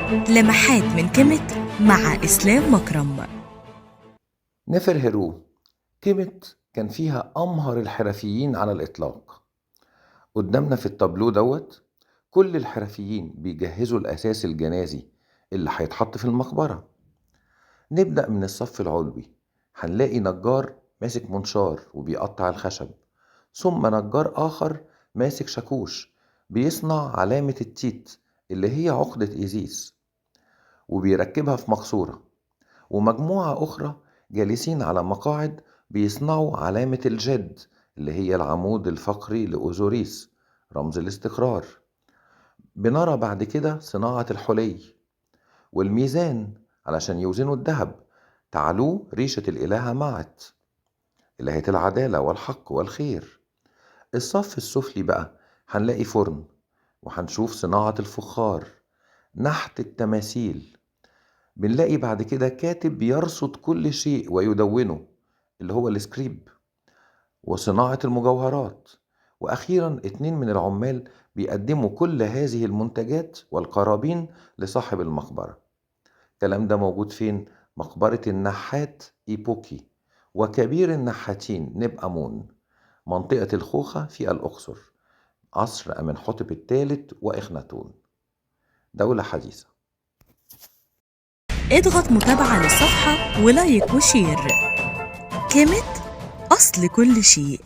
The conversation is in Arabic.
لمحات من كيميت مع إسلام مكرم. نفرهرو. كيميت كان فيها أمهر الحرفيين على الإطلاق. قدامنا في التابلو دوت كل الحرفيين بيجهزوا الأساس الجنازي اللي هيتحط في المقبرة. نبدأ من الصف العلوي، هنلاقي نجار ماسك منشار وبيقطع الخشب، ثم نجار آخر ماسك شاكوش بيصنع علامة التيت اللي هي عقدة إيزيس وبيركبها في مقصورة، ومجموعة أخرى جالسين على مقاعد بيصنعوا علامة الجد اللي هي العمود الفقري لأوزوريس رمز الاستقرار. بنرى بعد كده صناعة الحلي والميزان علشان يوزنوا الذهب، تعلوه ريشة الإلهة معت إلهة العدالة والحق والخير. الصف السفلي بقى هنلاقي فرن، وهنشوف صناعة الفخار، نحت التماثيل. بنلاقي بعد كده كاتب بيرصد كل شيء ويدونه اللي هو السكريب، وصناعة المجوهرات، وأخيرا 2 من العمال بيقدموا كل هذه المنتجات والقرابين لصاحب المقبرة. الكلام ده موجود فين؟ مقبرة النحات إيبوكي وكبير النحاتين نب أمون، منطقة الخوخة في الأقصر، عصر أمنحتب الثالث وإخناتون، دولة حديثة. اضغط متابعة للصفحة ولايك وشير. كيميت، أصل كل شيء.